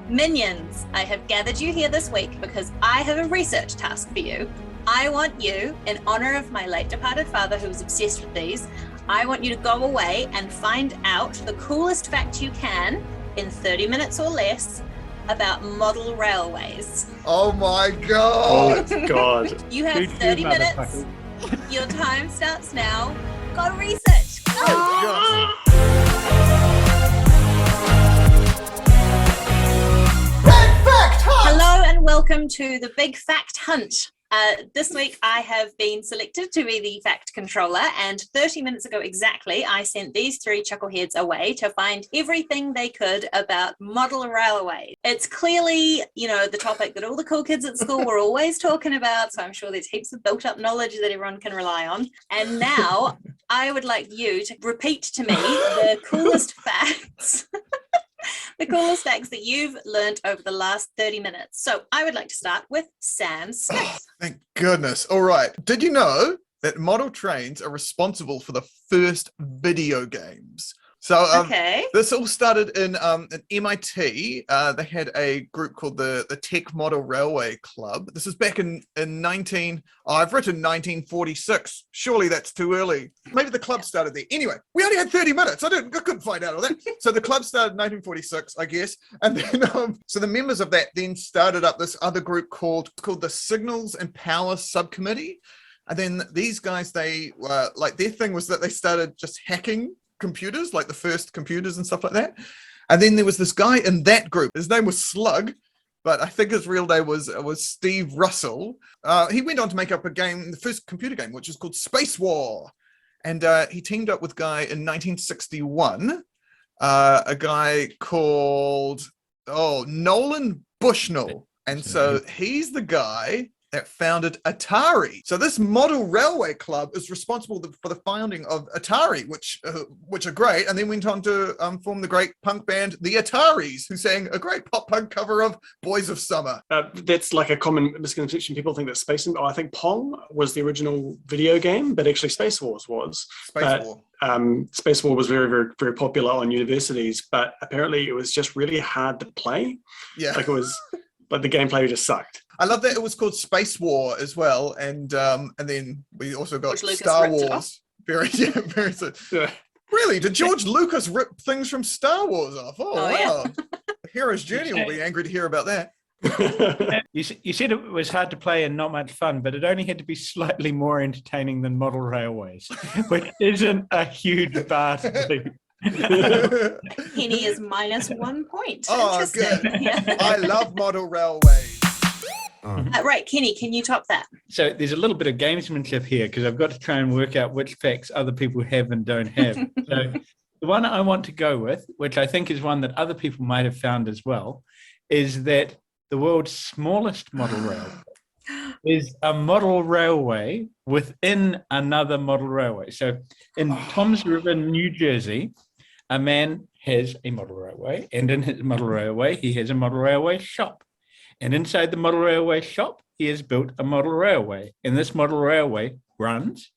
Minions, I have gathered you here this week because I have a research task for you. I want you, in honor of my late departed father who was obsessed with these, I want you to go away and find out the coolest fact you can in 30 minutes or less about model railways. Oh my God. Oh God. You have 30 minutes. Your time starts now. Go research. Go. Oh, Hello and welcome to the Big Fact Hunt. This week I have been selected to be the fact controller, and 30 minutes ago exactly I sent these three chuckleheads away to find everything they could about model railway. It's clearly, the topic that all the cool kids at school were always talking about, so I'm sure there's heaps of built up knowledge that everyone can rely on. And now I would like you to repeat to me the coolest facts the coolest facts that you've learned over the last 30 minutes. So I would like to start with Sam Smith. Oh, thank goodness. All right. Did you know that model trains are responsible for the first video games? So Okay. This all started in MIT. They had a group called the Tech Model Railway Club. This is back in 1946. Surely that's too early. Maybe the club started there. Anyway, we only had 30 minutes. I couldn't find out all that. So the club started in 1946, I guess. And then so the members of that then started up this other group called the Signals and Power Subcommittee. And then these guys, they their thing was that they started just hacking computers, like the first computers and stuff like that. And then there was this guy in that group. His name was Slug, but I think his real name was Steve Russell. He went on to make up a game, the first computer game, which is called Space War. And he teamed up with a guy in 1961, a guy called Nolan Bushnell. And so he's the guy that founded Atari. So this model railway club is responsible for the founding of Atari, which are great, and then went on to form the great punk band The Ataris, who sang a great pop punk cover of Boys of Summer. That's like a common misconception. People think that I think Pong was the original video game, but actually Space Wars was. Space War. Space War was very, very, very popular on universities, but apparently it was just really hard to play. Yeah. Like it was... But the gameplay just sucked. I love that it was called Space War as well, and then we also got George Star Lucas Wars. Very soon. Yeah. Really? Did George Lucas rip things from Star Wars off? Oh wow! Yeah. The Hero's Journey will be angry to hear about that. You said it was hard to play and not much fun, but it only had to be slightly more entertaining than model railways, which isn't a huge bar to do. Penny is minus 1 point. Oh, Interesting. good. Yeah. I love model railways. Right, Kenny, can you top that? So there's a little bit of gamesmanship here because I've got to try and work out which facts other people have and don't have. So the one I want to go with, which I think is one that other people might have found as well, is that the world's smallest model railway is a model railway within another model railway. So in Toms River, New Jersey, a man has a model railway, and in his model railway, he has a model railway shop. And inside the model railway shop, he has built a model railway. And this model railway runs.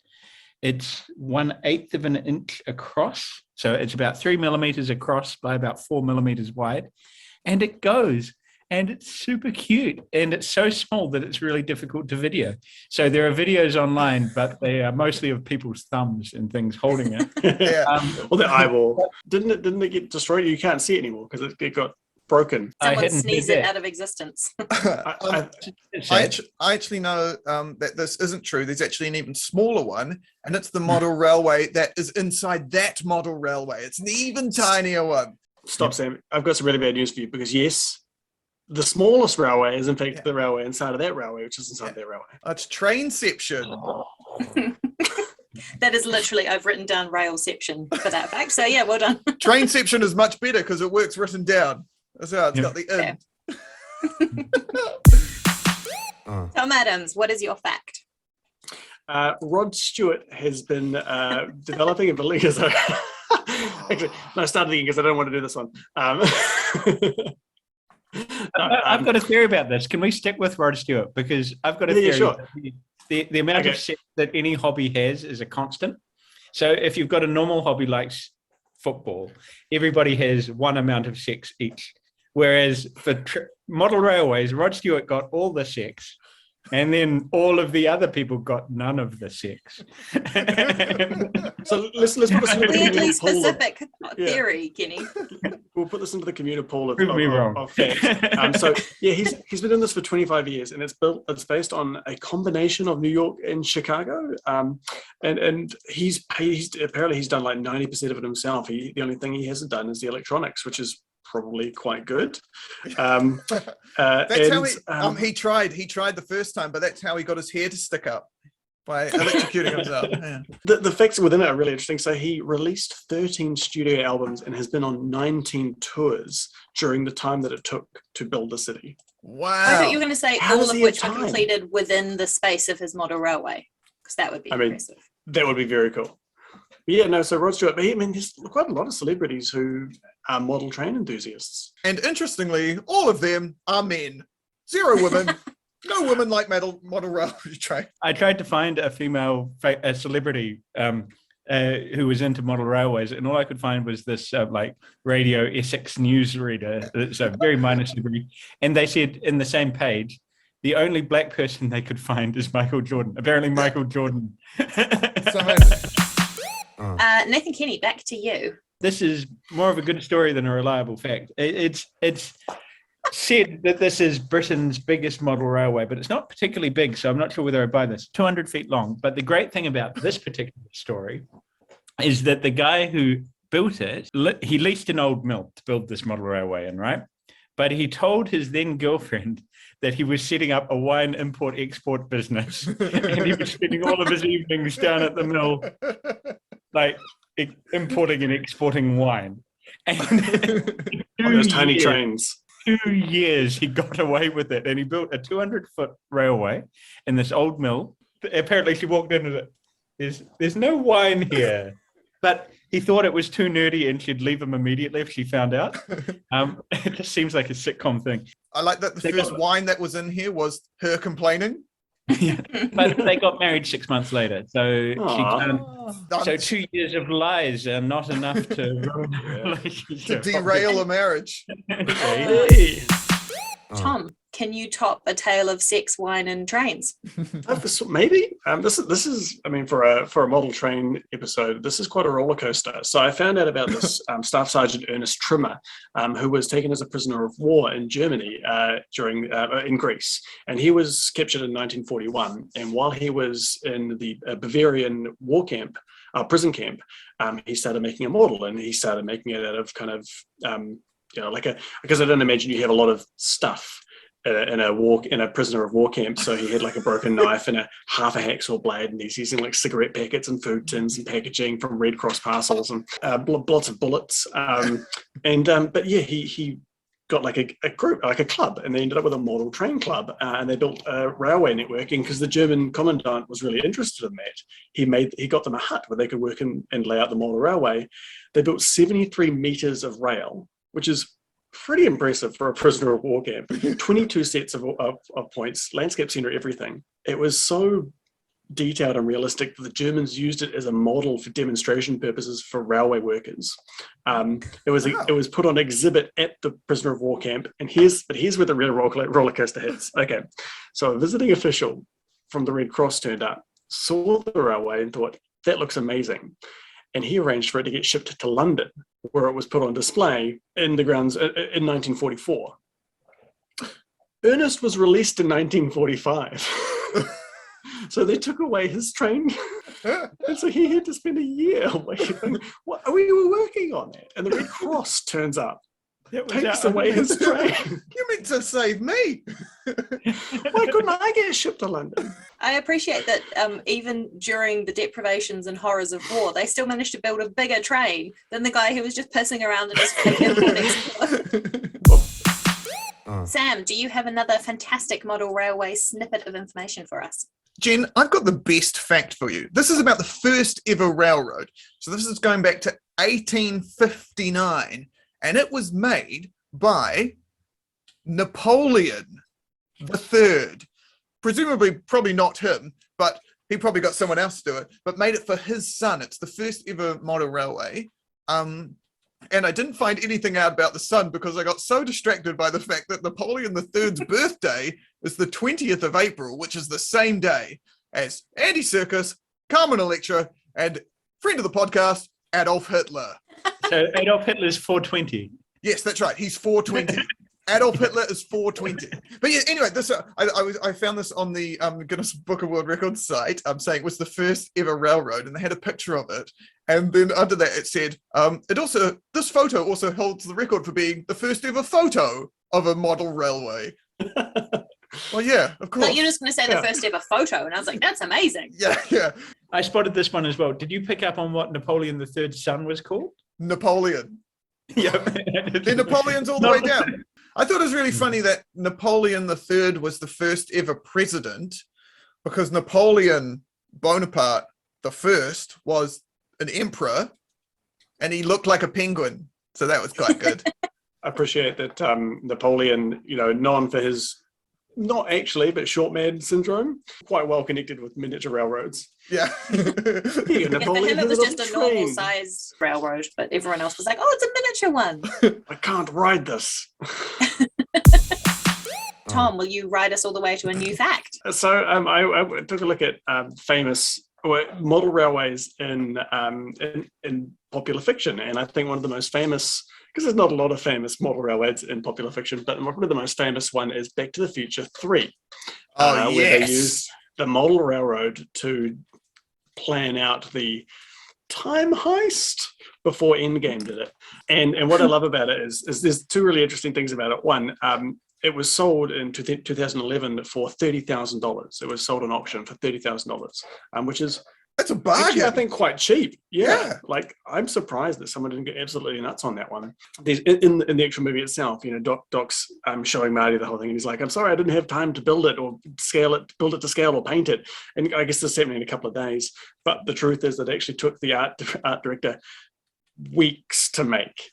It's 1/8 of an inch across. So it's about 3 millimeters across by about 4 millimeters wide. And it goes. And it's super cute. And it's so small that it's really difficult to video. So there are videos online, but they are mostly of people's thumbs and things holding it. Yeah. Or the eyeball. Didn't it get destroyed? You can't see it anymore because it got broken. Someone sneezed it out of existence. I actually know that this isn't true. There's actually an even smaller one, and it's the model railway that is inside that model railway. It's an even tinier one. Stop, Sam. I've got some really bad news for you because, yes, the smallest railway is, in fact, the railway inside of that railway, which is inside that railway. It's Trainception. That is literally, I've written down railception for that fact. So, yeah, well done. Trainception is much better because it works written down. That's how it's got the in. Thom Adams, what is your fact? Rod Stewart has been developing and building his own. Actually, no, I started again because I don't want to do this one. I've got a theory about this. Can we stick with Rod Stewart? Because I've got a theory. Yeah, sure. The amount of sex that any hobby has is a constant. So if you've got a normal hobby like football, everybody has one amount of sex each. Whereas for model railways, Rod Stewart got all the sex, and then all of the other people got none of the sex. So let's put this into the Weirdly communal pool of, specific theory, Kenny. we'll put this into the communal pool Prove me wrong. of facts. So yeah, he's been in this for 25 years, and it's based on a combination of New York and Chicago. And he's apparently he's done like 90% of it himself. The only thing he hasn't done is the electronics, which is probably quite good. That's how he tried the first time, but that's how he got his hair to stick up, by electrocuting himself. Yeah. The facts within it are really interesting. So he released 13 studio albums and has been on 19 tours during the time that it took to build the city. Wow. I thought you were going to say How all does of he have which are time? completed within the space of his model railway, because that would be impressive. That would be very cool. But yeah, no, so Rod Stewart, but there's quite a lot of celebrities who are model train enthusiasts. And interestingly, all of them are men. 0 women. No women like model railway train. I tried to find a female celebrity who was into model railways, and all I could find was this like Radio Essex newsreader. It's a very minor celebrity. And they said in the same page, the only black person they could find is Michael Jordan. Apparently Michael Jordan. Nathan Kenny, back to you. This is more of a good story than a reliable fact. It's said that this is Britain's biggest model railway, but it's not particularly big, so I'm not sure whether I buy this. 200 feet long. But the great thing about this particular story is that the guy who built it, he leased an old mill to build this model railway in, right? But he told his then girlfriend that he was setting up a wine import-export business, and he was spending all of his evenings down at the mill, like importing and exporting wine. And On those tiny trains. 2 years he got away with it, and he built a 200-foot railway in this old mill. Apparently she walked into it. There's no wine here. But he thought it was too nerdy and she'd leave him immediately if she found out. It just seems like a sitcom thing. I like that the first wine that was in here was her complaining. Yeah. But they got married 6 months later. So she can't. So 2 years of lies are not enough to ruin a relationship. To derail a marriage. Hey. Tom, can you top a tale of sex, wine, and trains? Maybe. This is. I mean, for a model train episode, this is quite a roller coaster. So I found out about this Staff Sergeant Ernest Trimmer, who was taken as a prisoner of war in Germany in Greece, and he was captured in 1941. And while he was in the Bavarian war camp, prison camp, he started making a model, and he started making it out of kind of because I don't imagine you have a lot of stuff in a prisoner of war camp. So he had like a broken knife and half a hacksaw blade, and he's using like cigarette packets and food tins and packaging from Red Cross parcels and lots of bullets. But yeah, he got like a group, like a club, and they ended up with a model train club, and they built a railway networking because the German commandant was really interested in that. He got them a hut where they could work and lay out the model railway. They built 73 meters of rail, which is pretty impressive for a prisoner of war camp. 22 sets of points, landscape scenery, everything. It was so detailed and realistic that the Germans used it as a model for demonstration purposes for railway workers. It was put on exhibit at the prisoner of war camp, and here's where the real roller coaster hits. Okay, so a visiting official from the Red Cross turned up, saw the railway, and thought, that looks amazing. And he arranged for it to get shipped to London, where it was put on display in the grounds in 1944. Ernest was released in 1945. So they took away his train. And so he had to spend a year waiting. We were working on it. And the Red Cross turns up. Takes away his train. You meant to save me. Why couldn't I get shipped to London? I appreciate that even during the deprivations and horrors of war, they still managed to build a bigger train than the guy who was just pissing around in his fleet. Sam, do you have another fantastic model railway snippet of information for us? Jen, I've got the best fact for you. This is about the first ever railroad. So this is going back to 1859. And it was made by Napoleon III. Presumably, probably not him, but he probably got someone else to do it, but made it for his son. It's the first ever model railway. And I didn't find anything out about the son because I got so distracted by the fact that Napoleon III's birthday is the 20th of April, which is the same day as Andy Serkis, Carmen Electra, and friend of the podcast, Adolf Hitler. So Adolf Hitler's 420. Yes, that's right. He's 420. Adolf Hitler is 420. But yeah, anyway, this I found this on the Guinness Book of World Records site. Saying it was the first ever railroad, and they had a picture of it. And then under that, it said, this photo also holds the record for being the first ever photo of a model railway. Well, yeah, of course. But you're just going to say the first ever photo, and I was like, that's amazing. Yeah. I spotted this one as well. Did you pick up on what Napoleon III's son was called? Napoleon. Yep. The Napoleon's all the way down. I thought it was really funny that Napoleon III was the first ever president because Napoleon Bonaparte the first was an emperor and he looked like a penguin. So that was quite good. I appreciate that Napoleon, known for his, not actually, but short man syndrome, quite well connected with miniature railroads. Yeah. Yeah, Napoleon for him, it was is just a train. normal sized railroad, but everyone else was like, oh, it's a miniature one. I can't ride this. Tom, will you ride us all the way to a new fact? So I took a look at famous model railways in popular fiction, and I think one of the most famous, because there's not a lot of famous model railways in popular fiction, but probably the most famous one is Back to the Future 3. Oh, where they used the model railroad to plan out the time heist before Endgame did it. And what I love about it is there's two really interesting things about it. One, it was sold in 2011 for $30,000. It was sold on auction for $30,000, which is that's a bargain. actually, I think, quite cheap. Yeah. Like, I'm surprised that someone didn't get absolutely nuts on that one. In the actual movie itself, Doc's showing Marty the whole thing, and he's like, I'm sorry, I didn't have time to build it or build it to scale or paint it. And I guess this happened in a couple of days. But the truth is that it actually took the art director weeks to make.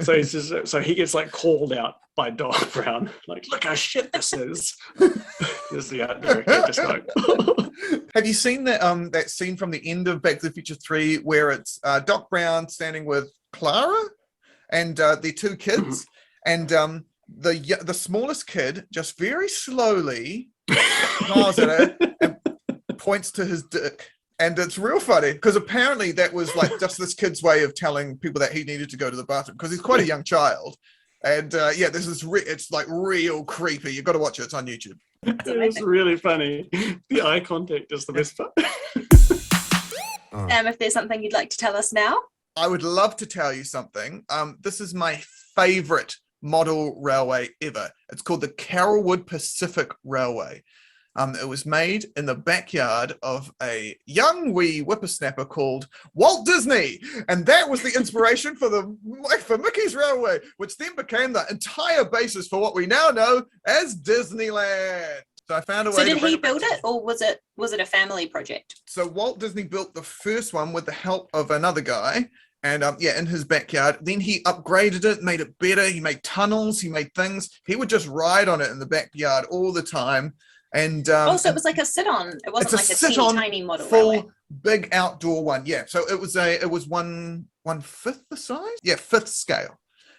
So he gets like called out by Doc Brown, like, look how shit this is. This is the art director just like Have you seen that scene from the end of Back to the Future 3 where it's Doc Brown standing with Clara and the two kids, and the smallest kid just very slowly smiles at her and points to his dick. And it's real funny because apparently that was like just this kid's way of telling people that he needed to go to the bathroom because he's quite a young child. And this is it's like real creepy. You've got to watch it. It's on YouTube. It's really funny. The eye contact is the best part. If there's something you'd like to tell us now. I would love to tell you something. This is my favorite model railway ever. It's called the Carrollwood Pacific Railway. It was made in the backyard of a young wee whippersnapper called Walt Disney, and that was the inspiration for Mickey's Railway, which then became the entire basis for what we now know as Disneyland. So I found a way. So did he build it, or was it a family project? So Walt Disney built the first one with the help of another guy. And in his backyard. Then he upgraded it, made it better. He made tunnels, he made things. He would just ride on it in the backyard all the time. And so it was like a sit-on. It wasn't like a teeny tiny model full railway. Big outdoor one. Yeah. So it was 1/5 the size. Yeah, 5th scale.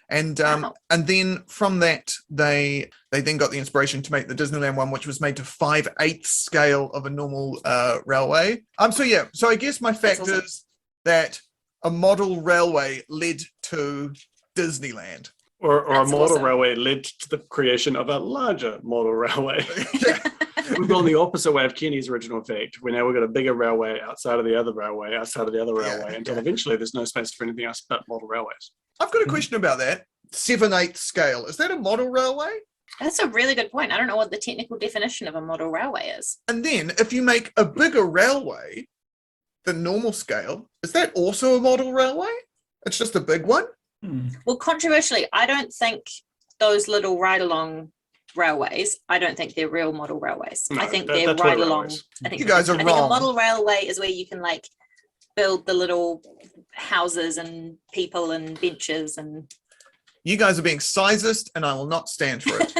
And Wow. and then from that they then got the inspiration to make the Disneyland one, which was made to 5/8 scale of a normal railway. So I guess my fact awesome. is that a model railway led to Disneyland. Or a That's model awesome. railway led to the creation of a larger model railway. Yeah. We've gone the opposite way of Kenny's original fact, where now we've got a bigger railway outside of the other railway, until eventually there's no space for anything else but model railways. I've got a question about that. 7/8 scale. Is that a model railway? That's a really good point. I don't know what the technical definition of a model railway is. And then if you make a bigger railway than normal scale, is that also a model railway? It's just a big one? Well, controversially, I don't think those little ride-along railways, I don't think they're real model railways. No, I think they're they're toy ride-along. railways. I think You guys are I think wrong. a model railway is where you can like build the little houses and people and benches and You guys are being sizist and I will not stand for it.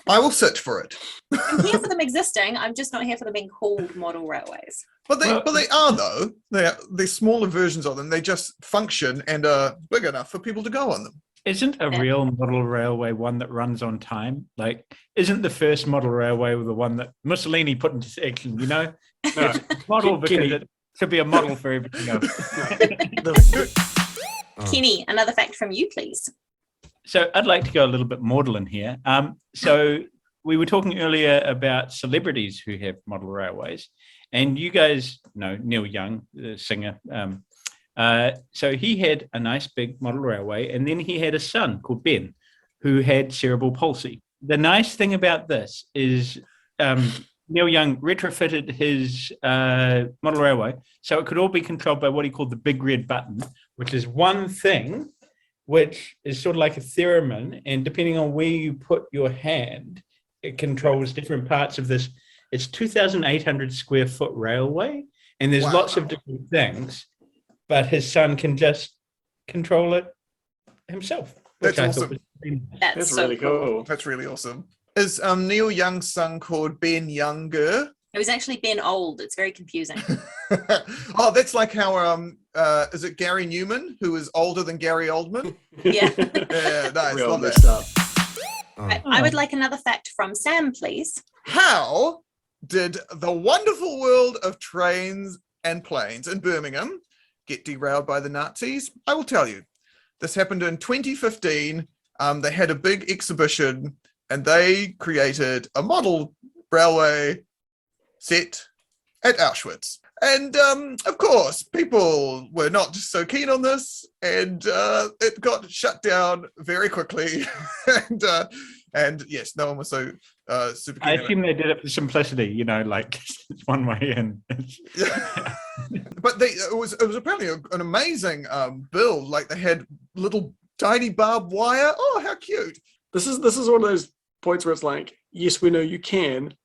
I will search for it. I'm here for them existing. I'm just not here for them being called model railways. But they are though. They're smaller versions of them. They just function and are big enough for people to go on them. Isn't a real model railway one that runs on time? Like, isn't the first model railway the one that Mussolini put into action? You know, No. model because it should be a model for everything else. Kenny, another fact from you, please. So I'd like to go a little bit maudlin here. So we were talking earlier about celebrities who have model railways, and you guys know Neil Young, the singer. So he had a nice big model railway, and then he had a son called Ben who had cerebral palsy. The nice thing about this is Neil Young retrofitted his model railway so it could all be controlled by what he called the big red button, which is one thing which is sort of like a theremin, and depending on where you put your hand, it controls different parts of this. It's 2,800 square foot railway, and there's lots of different things, but his son can just control it himself. That's awesome. That's really cool. That's really awesome. Is Neil Young's son called Ben Younger? It was actually Ben Old. It's very confusing. Oh, that's like how is it Gary Newman, who is older than Gary Oldman? Yeah. Yeah, nice. Real Love messed that. up. Right, I would like another fact from Sam, please. How did the wonderful world of trains and planes in Birmingham get derailed by the Nazis? I will tell you. This happened in 2015. They had a big exhibition and they created a model railway set at Auschwitz. And of course, people were not just so keen on this, and it got shut down very quickly. And yes, no one was so super keen. I assume they did it for simplicity, you know, like it's one way in. But it was apparently an amazing build. Like they had little tiny barbed wire. Oh, how cute! This is one of those points where it's like, yes, we know you can,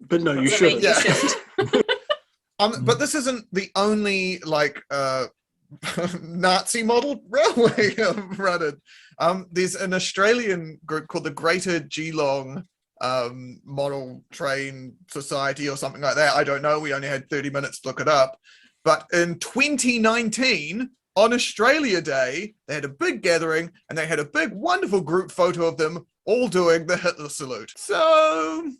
but no, you shouldn't. You shouldn't. But this isn't the only like Nazi model railway running. There's an Australian group called the Greater Geelong Model Train Society or something like that. I don't know. We only had 30 minutes to look it up. But in 2019, on Australia Day, they had a big gathering and they had a big, wonderful group photo of them all doing the Hitler salute. So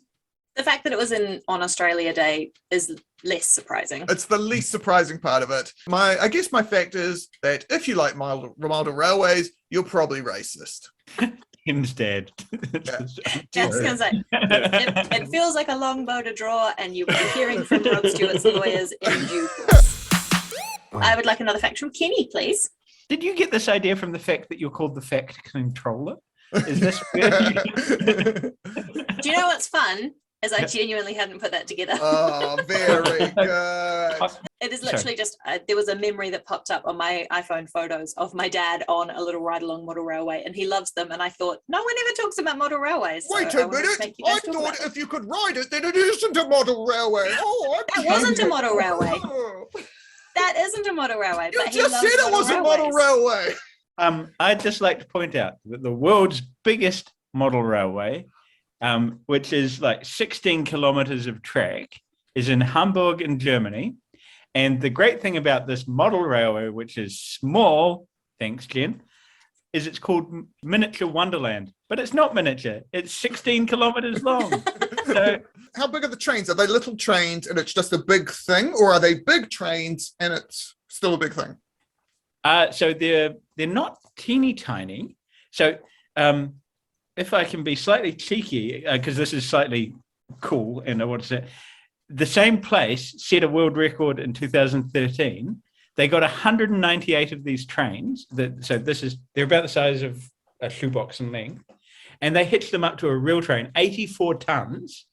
The fact that it was on Australia Day is less surprising. it's the least surprising part of it. I guess my fact is that if you like model railways, you're probably racist. Kim's dead. That's gonna say, it feels like a long bow to draw, and you will be hearing from Rod Stewart's lawyers in due course. I would like another fact from Kenny, please. Did you get this idea from the fact that you're called the Fact Controller? Is this where Do you know what's fun? As I genuinely hadn't put that together. Oh, very good. It is literally just, there was a memory that popped up on my iPhone photos of my dad on a little ride-along model railway, and he loves them, and I thought, no one ever talks about model railways. Wait so a minute, I thought if you could ride it, then it isn't a model railway. Oh, That wasn't a model railway. Oh. That isn't a model railway. You but he just loves said it was a model railways. railway. I'd just like to point out that the world's biggest model railway, which is like 16 kilometers of track, is in Hamburg in Germany. And the great thing about this model railway, which is small, thanks, Jen, is it's called Miniature Wonderland. But it's not miniature. It's 16 kilometers long. So, how big are the trains? Are they little trains and it's just a big thing, or are they big trains and it's still a big thing? so they're not teeny tiny. So if I can be slightly cheeky, because this is slightly cool, and I want to say, the same place set a world record in 2013. They got 198 of these trains. They're about the size of a shoebox in length, and they hitched them up to a real train, 84 tons,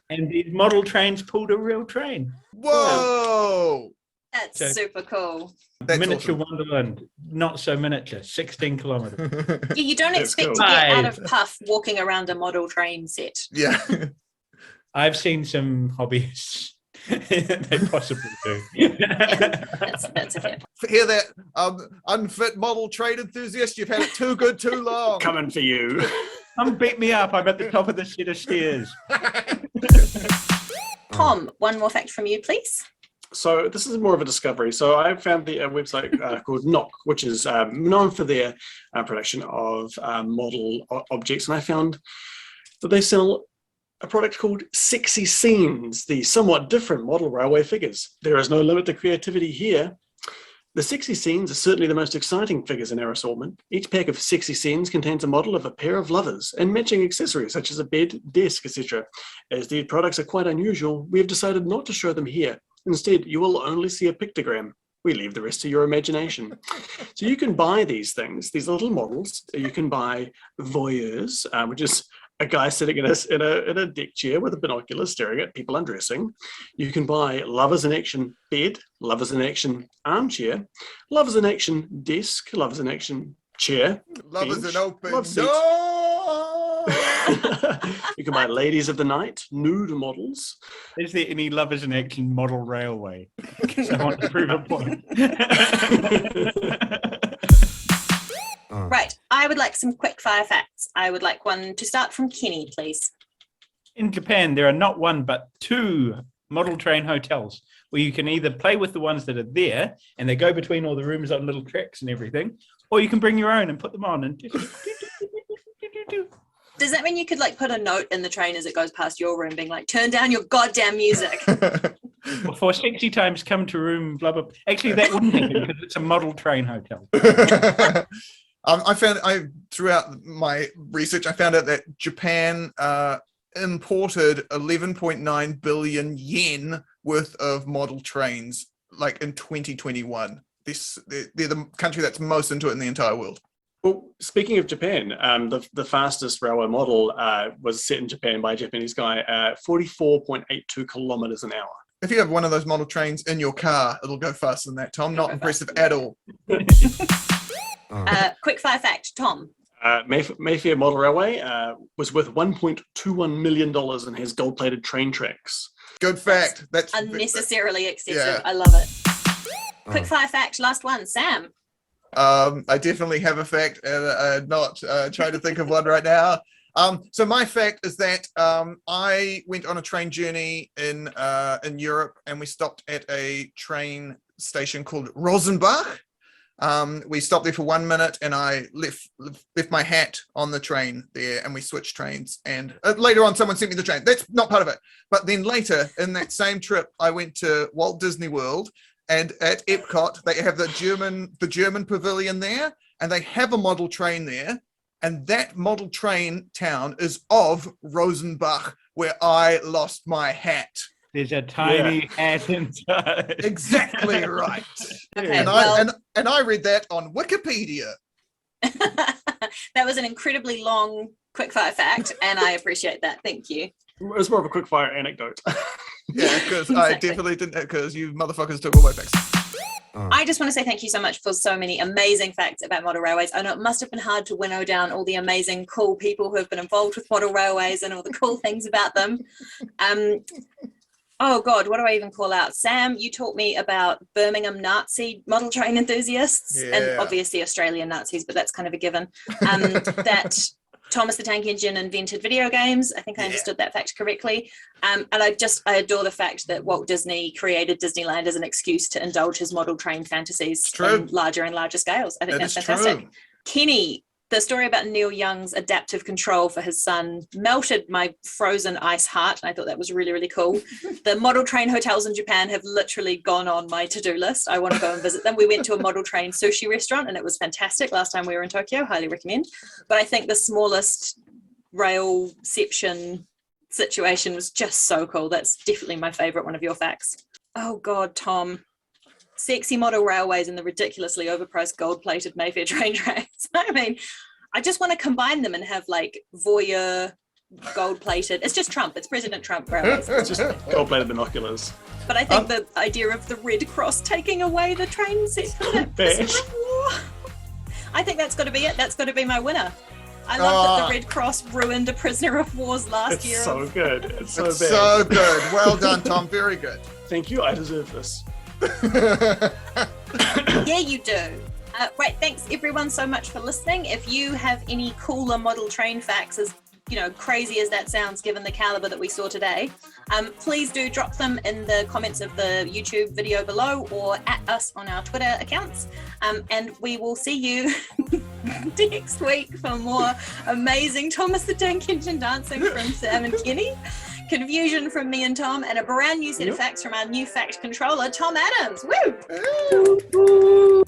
and these model trains pulled a real train. Whoa! That's super cool. That's Miniature awesome. Wonderland, not so miniature, 16 kilometers. Yeah, you don't That's expect cool. to get out of puff walking around a model train set. Yeah. I've seen some hobbyists. They possibly do. That's a fair point. Hear that, unfit model train enthusiast? You've had it too good, too long. Coming for you. Come beat me up. I'm at the top of the set of stairs. Tom, one more fact from you, please. So this is more of a discovery. So I found the website called Knock, which is known for their production of model objects. And I found that they sell a product called Sexy Scenes, the somewhat different model railway figures. There is no limit to creativity here. The Sexy Scenes are certainly the most exciting figures in our assortment. Each pack of Sexy Scenes contains a model of a pair of lovers and matching accessories such as a bed, desk, etc. As these products are quite unusual, we have decided not to show them here. Instead, you will only see a pictogram. We leave the rest to your imagination. So you can buy these things, these little models. You can buy voyeurs, which is a guy sitting in a deck chair with a binocular staring at people undressing. You can buy lovers in action bed, lovers in action armchair, lovers in action desk, lovers in action chair. Lovers bench, in open love seats. You can buy ladies of the night, nude models. Is there any lovers in action model railway? Because I want to prove a point. Right, I would like some quick fire facts. I would like one to start from Kenny, please. In Japan, there are not one but 2 model train hotels where you can either play with the ones that are there and they go between all the rooms on little tracks and everything, or you can bring your own and put them on and Does that mean you could like put a note in the train as it goes past your room being like, turn down your goddamn music? for 60 times come to room, blah, blah. Actually, that wouldn't happen because it's a model train hotel. Throughout my research, I found out that Japan imported 11.9 billion yen worth of model trains, like in 2021. They're the country that's most into it in the entire world. Well, speaking of Japan, the fastest railway model was set in Japan by a Japanese guy at 44.82 kilometers an hour. If you have one of those model trains in your car, it'll go faster than that, Tom. Not impressive at all. Quick fire fact, Tom. Mayfair Model Railway was worth $1.21 million and has gold-plated train tracks. Good fact. That's unnecessarily excessive. Yeah. I love it. Quick fire fact, last one, Sam. I definitely have a fact, and not trying to think of one right now. So my fact is that I went on a train journey in Europe, and we stopped at a train station called Rosenbach. We stopped there for 1 minute, and I left my hat on the train there, and we switched trains. And later on, someone sent me the train. That's not part of it. But then later in that same trip, I went to Walt Disney World. And at Epcot, they have the German pavilion there, and they have a model train there. And that model train town is of Rosenbach, where I lost my hat. There's a tiny hat inside. Exactly right. Okay, And I read that on Wikipedia. that was an incredibly long quickfire fact, and I appreciate that. Thank you. It was more of a quick fire anecdote. Yeah, because Exactly. I definitely didn't, because you motherfuckers took all my facts. I just want to say thank you so much for so many amazing facts about model railways. I know it must have been hard to winnow down all the amazing, cool people who have been involved with model railways and all the cool things about them. Oh God, what do I even call out? Sam, you taught me about Birmingham Nazi model train enthusiasts, and obviously Australian Nazis, but that's kind of a given. That Thomas the Tanki and Jen invented video games. I think I understood that fact correctly. And I adore the fact that Walt Disney created Disneyland as an excuse to indulge his model train fantasies in larger and larger scales. I think that's fantastic. True. Kenny, the story about Neil Young's adaptive control for his son melted my frozen ice heart. And I thought that was really, really cool. The model train hotels in Japan have literally gone on my to-do list. I want to go and visit them. We went to a model train sushi restaurant and it was fantastic last time we were in Tokyo. Highly recommend. But I think the smallest railception situation was just so cool. That's definitely my favorite one of your facts. Oh God, Tom. Sexy model railways and the ridiculously overpriced gold-plated Mayfair train tracks. I mean, I just want to combine them and have like voyeur gold-plated. It's just Trump. It's President Trump railways. It's just gold-plated binoculars. But I think the idea of the Red Cross taking away the train set for that prisoner of war, I think that's got to be it. That's got to be my winner. I love that the Red Cross ruined a prisoner of war's last year. It's so good. It's so It's bad. so good. Well done, Tom. Very good. Thank you. I deserve this. Yeah, you do. Right, thanks everyone so much for listening. If you have any cooler model train facts, as crazy as that sounds given the caliber that we saw today, please do drop them in the comments of the YouTube video below or at us on our Twitter accounts. And we will see you next week for more amazing Thomas the Tank Engine dancing from Sam and Kenny, confusion from me and Tom, and a brand new set of facts from our new fact controller, Thom Adams. Woo!